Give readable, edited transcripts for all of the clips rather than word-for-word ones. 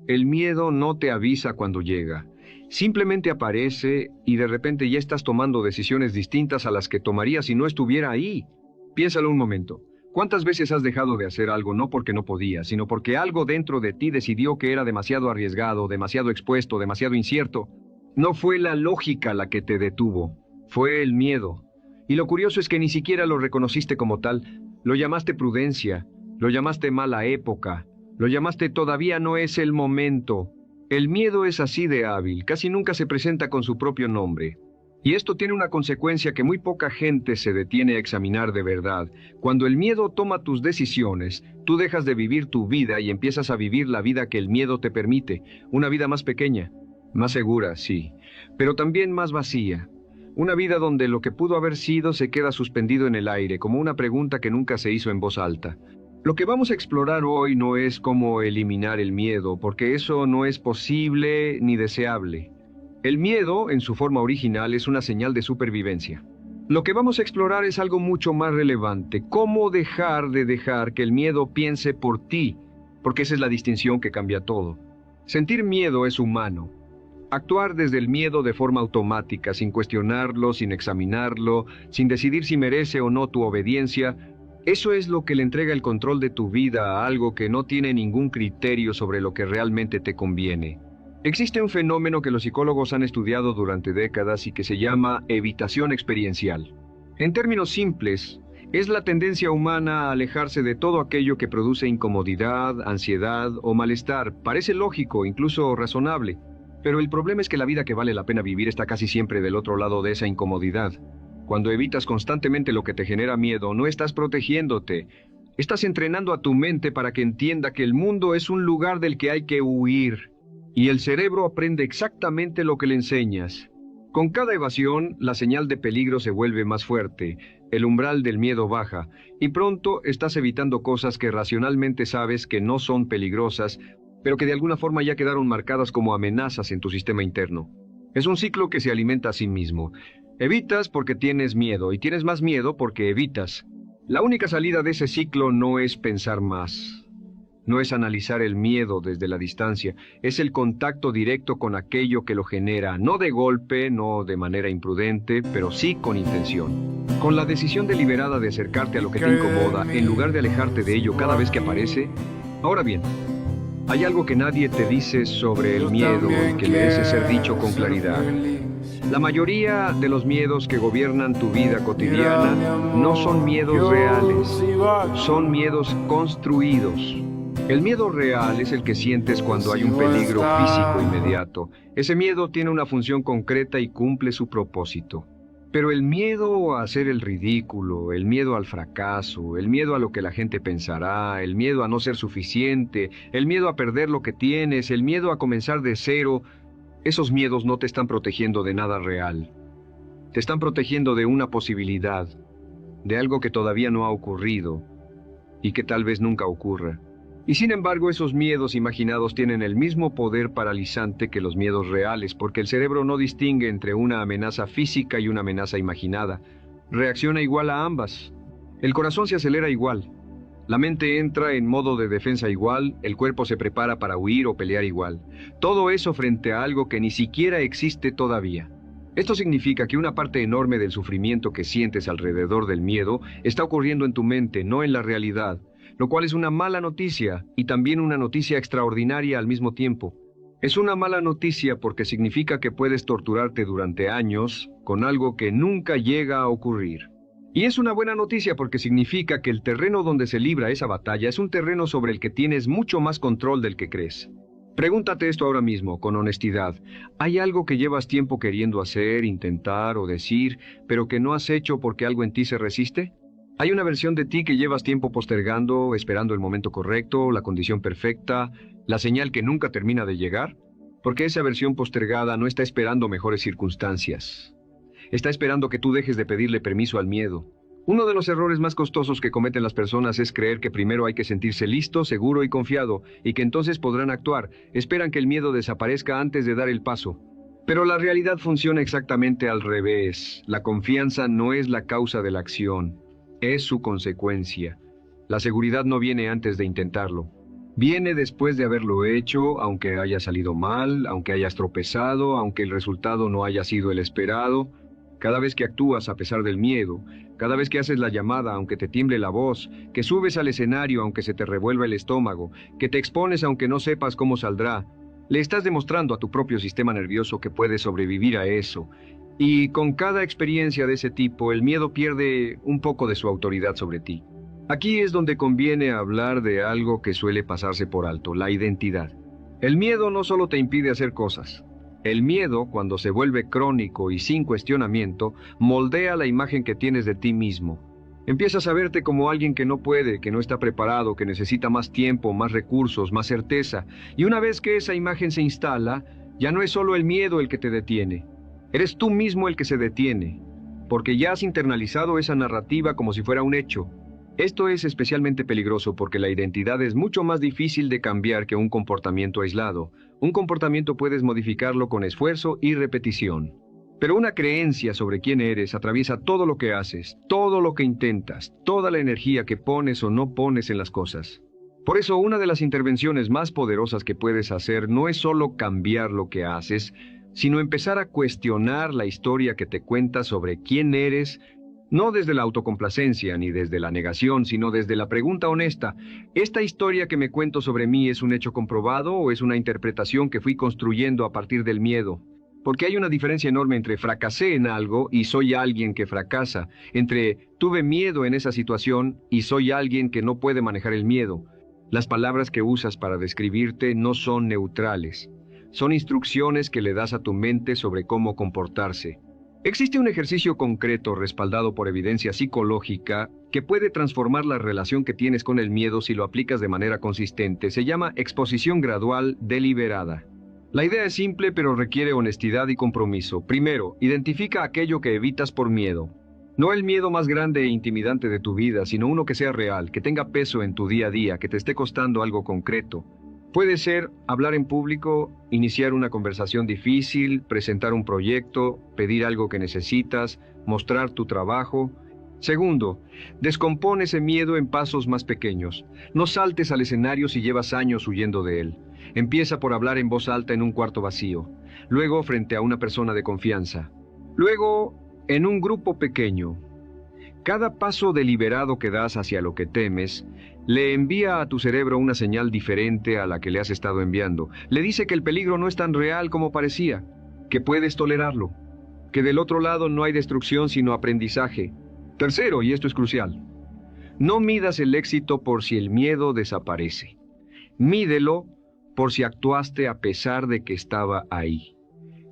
El miedo no te avisa cuando llega. Simplemente aparece y de repente ya estás tomando decisiones distintas a las que tomarías si no estuviera ahí. Piénsalo un momento. ¿Cuántas veces has dejado de hacer algo no porque no podías, sino porque algo dentro de ti decidió que era demasiado arriesgado, demasiado expuesto, demasiado incierto? No fue la lógica la que te detuvo, fue el miedo. Y lo curioso es que ni siquiera lo reconociste como tal. Lo llamaste prudencia, lo llamaste mala época, lo llamaste todavía no es el momento. El miedo es así de hábil, casi nunca se presenta con su propio nombre. Y esto tiene una consecuencia que muy poca gente se detiene a examinar de verdad. Cuando el miedo toma tus decisiones, tú dejas de vivir tu vida y empiezas a vivir la vida que el miedo te permite. Una vida más pequeña, más segura, sí, pero también más vacía. Una vida donde lo que pudo haber sido se queda suspendido en el aire, como una pregunta que nunca se hizo en voz alta. Lo que vamos a explorar hoy no es cómo eliminar el miedo, porque eso no es posible ni deseable. El miedo, en su forma original, es una señal de supervivencia. Lo que vamos a explorar es algo mucho más relevante. ¿Cómo dejar de dejar que el miedo piense por ti? Porque esa es la distinción que cambia todo. Sentir miedo es humano. Actuar desde el miedo de forma automática, sin cuestionarlo, sin examinarlo, sin decidir si merece o no tu obediencia, eso es lo que le entrega el control de tu vida a algo que no tiene ningún criterio sobre lo que realmente te conviene. Existe un fenómeno que los psicólogos han estudiado durante décadas y que se llama evitación experiencial. En términos simples, es la tendencia humana a alejarse de todo aquello que produce incomodidad, ansiedad o malestar. Parece lógico, incluso razonable, pero el problema es que la vida que vale la pena vivir está casi siempre del otro lado de esa incomodidad. Cuando evitas constantemente lo que te genera miedo, no estás protegiéndote. Estás entrenando a tu mente para que entienda que el mundo es un lugar del que hay que huir. Y el cerebro aprende exactamente lo que le enseñas. Con cada evasión, la señal de peligro se vuelve más fuerte, el umbral del miedo baja, y pronto estás evitando cosas que racionalmente sabes que no son peligrosas, pero que de alguna forma ya quedaron marcadas como amenazas en tu sistema interno. Es un ciclo que se alimenta a sí mismo. Evitas porque tienes miedo, y tienes más miedo porque evitas. La única salida de ese ciclo no es pensar más. No es analizar el miedo desde la distancia, es el contacto directo con aquello que lo genera, no de golpe, no de manera imprudente, pero sí con intención. Con la decisión deliberada de acercarte a lo que te incomoda, en lugar de alejarte de ello cada vez que aparece. Ahora bien, hay algo que nadie te dice sobre el miedo y que merece ser dicho con claridad. La mayoría de los miedos que gobiernan tu vida cotidiana no son miedos reales, son miedos construidos. El miedo real es el que sientes cuando hay un peligro físico inmediato. Ese miedo tiene una función concreta y cumple su propósito. Pero el miedo a hacer el ridículo, el miedo al fracaso, el miedo a lo que la gente pensará, el miedo a no ser suficiente, el miedo a perder lo que tienes, el miedo a comenzar de cero, esos miedos no te están protegiendo de nada real. Te están protegiendo de una posibilidad, de algo que todavía no ha ocurrido y que tal vez nunca ocurra. Y sin embargo, esos miedos imaginados tienen el mismo poder paralizante que los miedos reales, porque el cerebro no distingue entre una amenaza física y una amenaza imaginada. Reacciona igual a ambas. El corazón se acelera igual. La mente entra en modo de defensa igual, el cuerpo se prepara para huir o pelear igual. Todo eso frente a algo que ni siquiera existe todavía. Esto significa que una parte enorme del sufrimiento que sientes alrededor del miedo está ocurriendo en tu mente, no en la realidad. Lo cual es una mala noticia y también una noticia extraordinaria al mismo tiempo. Es una mala noticia porque significa que puedes torturarte durante años con algo que nunca llega a ocurrir. Y es una buena noticia porque significa que el terreno donde se libra esa batalla es un terreno sobre el que tienes mucho más control del que crees. Pregúntate esto ahora mismo, con honestidad. ¿Hay algo que llevas tiempo queriendo hacer, intentar o decir, pero que no has hecho porque algo en ti se resiste? ¿Hay una versión de ti que llevas tiempo postergando, esperando el momento correcto, la condición perfecta, la señal que nunca termina de llegar? Porque esa versión postergada no está esperando mejores circunstancias. Está esperando que tú dejes de pedirle permiso al miedo. Uno de los errores más costosos que cometen las personas es creer que primero hay que sentirse listo, seguro y confiado, y que entonces podrán actuar. Esperan que el miedo desaparezca antes de dar el paso. Pero la realidad funciona exactamente al revés. La confianza no es la causa de la acción. Es su consecuencia. La seguridad no viene antes de intentarlo. Viene después de haberlo hecho, aunque haya salido mal, aunque hayas tropezado, aunque el resultado no haya sido el esperado. Cada vez que actúas a pesar del miedo, cada vez que haces la llamada aunque te tiemble la voz, que subes al escenario aunque se te revuelva el estómago, que te expones aunque no sepas cómo saldrá, le estás demostrando a tu propio sistema nervioso que puedes sobrevivir a eso. Y con cada experiencia de ese tipo, el miedo pierde un poco de su autoridad sobre ti. Aquí es donde conviene hablar de algo que suele pasarse por alto, la identidad. El miedo no solo te impide hacer cosas. El miedo, cuando se vuelve crónico y sin cuestionamiento, moldea la imagen que tienes de ti mismo. Empiezas a verte como alguien que no puede, que no está preparado, que necesita más tiempo, más recursos, más certeza. Y una vez que esa imagen se instala, ya no es solo el miedo el que te detiene. Eres tú mismo el que se detiene, porque ya has internalizado esa narrativa como si fuera un hecho. Esto es especialmente peligroso porque la identidad es mucho más difícil de cambiar que un comportamiento aislado. Un comportamiento puedes modificarlo con esfuerzo y repetición. Pero una creencia sobre quién eres atraviesa todo lo que haces, todo lo que intentas, toda la energía que pones o no pones en las cosas. Por eso, una de las intervenciones más poderosas que puedes hacer no es solo cambiar lo que haces, sino empezar a cuestionar la historia que te cuentas sobre quién eres. No desde la autocomplacencia ni desde la negación, sino desde la pregunta honesta: ¿esta historia que me cuento sobre mí es un hecho comprobado o es una interpretación que fui construyendo a partir del miedo? Porque hay una diferencia enorme entre fracasé en algo y soy alguien que fracasa, entre tuve miedo en esa situación y soy alguien que no puede manejar el miedo. Las palabras que usas para describirte no son neutrales, son instrucciones que le das a tu mente sobre cómo comportarse. Existe un ejercicio concreto respaldado por evidencia psicológica que puede transformar la relación que tienes con el miedo si lo aplicas de manera consistente. Se llama exposición gradual deliberada. La idea es simple, pero requiere honestidad y compromiso. Primero, identifica aquello que evitas por miedo. No el miedo más grande e intimidante de tu vida, sino uno que sea real, que tenga peso en tu día a día, que te esté costando algo concreto. Puede ser hablar en público, iniciar una conversación difícil, presentar un proyecto, pedir algo que necesitas, mostrar tu trabajo. Segundo, descompone ese miedo en pasos más pequeños. No saltes al escenario si llevas años huyendo de él. Empieza por hablar en voz alta en un cuarto vacío, luego frente a una persona de confianza, luego en un grupo pequeño. Cada paso deliberado que das hacia lo que temes le envía a tu cerebro una señal diferente a la que le has estado enviando. Le dice que el peligro no es tan real como parecía, que puedes tolerarlo, que del otro lado no hay destrucción sino aprendizaje. Tercero, y esto es crucial, no midas el éxito por si el miedo desaparece. Mídelo por si actuaste a pesar de que estaba ahí.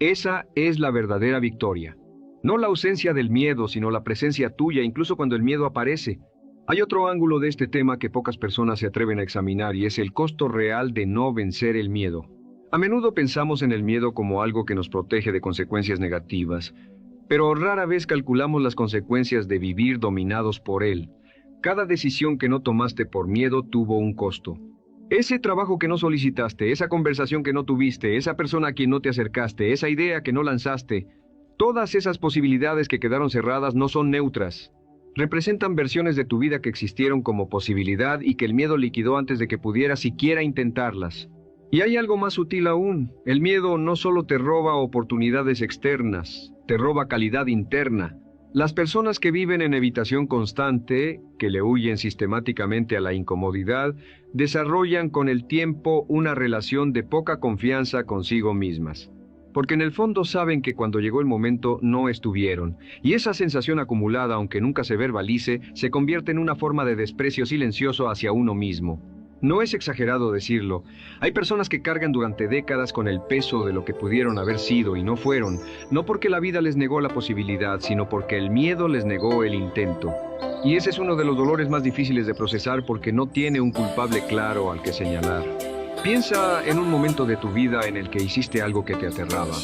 Esa es la verdadera victoria. No la ausencia del miedo, sino la presencia tuya, incluso cuando el miedo aparece. Hay otro ángulo de este tema que pocas personas se atreven a examinar y es el costo real de no vencer el miedo. A menudo pensamos en el miedo como algo que nos protege de consecuencias negativas, pero rara vez calculamos las consecuencias de vivir dominados por él. Cada decisión que no tomaste por miedo tuvo un costo. Ese trabajo que no solicitaste, esa conversación que no tuviste, esa persona a quien no te acercaste, esa idea que no lanzaste, todas esas posibilidades que quedaron cerradas no son neutras. Representan versiones de tu vida que existieron como posibilidad y que el miedo liquidó antes de que pudieras siquiera intentarlas. Y hay algo más sutil aún. El miedo no solo te roba oportunidades externas, te roba calidad interna. Las personas que viven en evitación constante, que le huyen sistemáticamente a la incomodidad, desarrollan con el tiempo una relación de poca confianza consigo mismas. Porque en el fondo saben que cuando llegó el momento no estuvieron, y esa sensación acumulada, aunque nunca se verbalice, se convierte en una forma de desprecio silencioso hacia uno mismo. No es exagerado decirlo, hay personas que cargan durante décadas con el peso de lo que pudieron haber sido y no fueron, no porque la vida les negó la posibilidad, sino porque el miedo les negó el intento. Y ese es uno de los dolores más difíciles de procesar porque no tiene un culpable claro al que señalar. Piensa en un momento de tu vida en el que hiciste algo que te aterraba.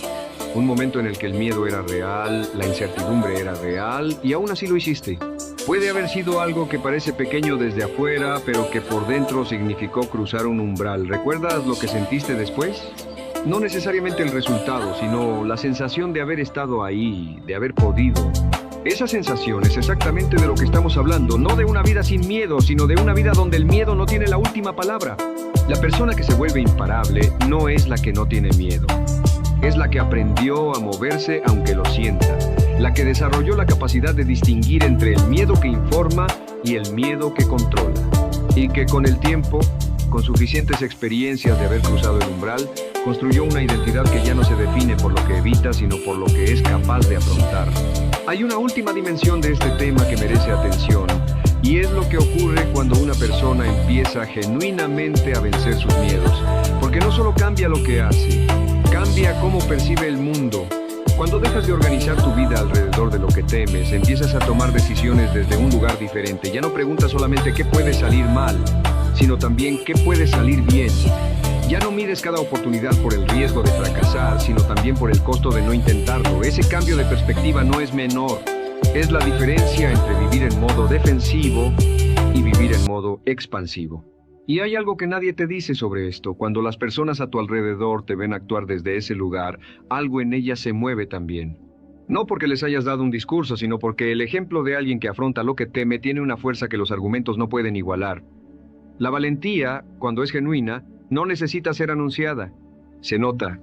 Un momento en el que el miedo era real, la incertidumbre era real y aún así lo hiciste. Puede haber sido algo que parece pequeño desde afuera, pero que por dentro significó cruzar un umbral. ¿Recuerdas lo que sentiste después? No necesariamente el resultado, sino la sensación de haber estado ahí, de haber podido. Esa sensación es exactamente de lo que estamos hablando, no de una vida sin miedo, sino de una vida donde el miedo no tiene la última palabra. La persona que se vuelve imparable no es la que no tiene miedo. Es la que aprendió a moverse aunque lo sienta. La que desarrolló la capacidad de distinguir entre el miedo que informa y el miedo que controla. Y que con el tiempo, con suficientes experiencias de haber cruzado el umbral, construyó una identidad que ya no se define por lo que evita, sino por lo que es capaz de afrontar. Hay una última dimensión de este tema que merece atención, y es lo que ocurre cuando una persona empieza genuinamente a vencer sus miedos. Porque no solo cambia lo que hace, cambia cómo percibe el mundo. Cuando dejas de organizar tu vida alrededor de lo que temes, empiezas a tomar decisiones desde un lugar diferente. Ya no preguntas solamente qué puede salir mal, sino también qué puede salir bien. Ya no mides cada oportunidad por el riesgo de fracasar, sino también por el costo de no intentarlo. Ese cambio de perspectiva no es menor. Es la diferencia entre vivir en modo defensivo y vivir en modo expansivo. Y hay algo que nadie te dice sobre esto. Cuando las personas a tu alrededor te ven actuar desde ese lugar, algo en ellas se mueve también. No porque les hayas dado un discurso, sino porque el ejemplo de alguien que afronta lo que teme tiene una fuerza que los argumentos no pueden igualar. La valentía, cuando es genuina, no necesita ser anunciada. Se nota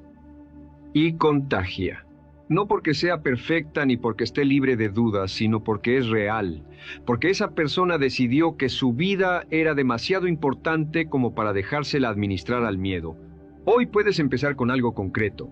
y contagia. No porque sea perfecta ni porque esté libre de dudas, sino porque es real. Porque esa persona decidió que su vida era demasiado importante como para dejársela administrar al miedo. Hoy puedes empezar con algo concreto.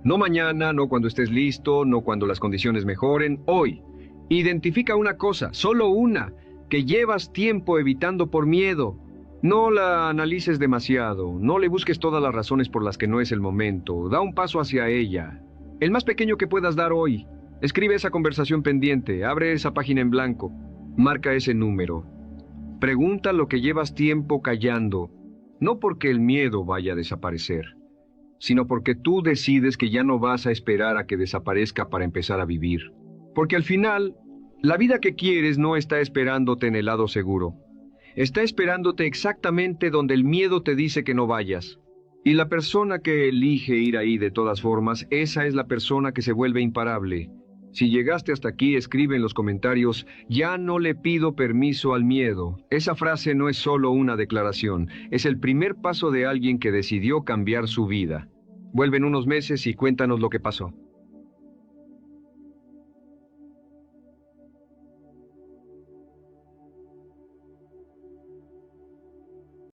No mañana, no cuando estés listo, no cuando las condiciones mejoren. Hoy, identifica una cosa, solo una, que llevas tiempo evitando por miedo. No la analices demasiado, no le busques todas las razones por las que no es el momento. Da un paso hacia ella. El más pequeño que puedas dar hoy. Escribe esa conversación pendiente, abre esa página en blanco, marca ese número. Pregunta lo que llevas tiempo callando, no porque el miedo vaya a desaparecer, sino porque tú decides que ya no vas a esperar a que desaparezca para empezar a vivir. Porque al final, la vida que quieres no está esperándote en el lado seguro. Está esperándote exactamente donde el miedo te dice que no vayas. Y la persona que elige ir ahí de todas formas, esa es la persona que se vuelve imparable. Si llegaste hasta aquí, escribe en los comentarios, ya no le pido permiso al miedo. Esa frase no es solo una declaración, es el primer paso de alguien que decidió cambiar su vida. Vuelve en unos meses y cuéntanos lo que pasó.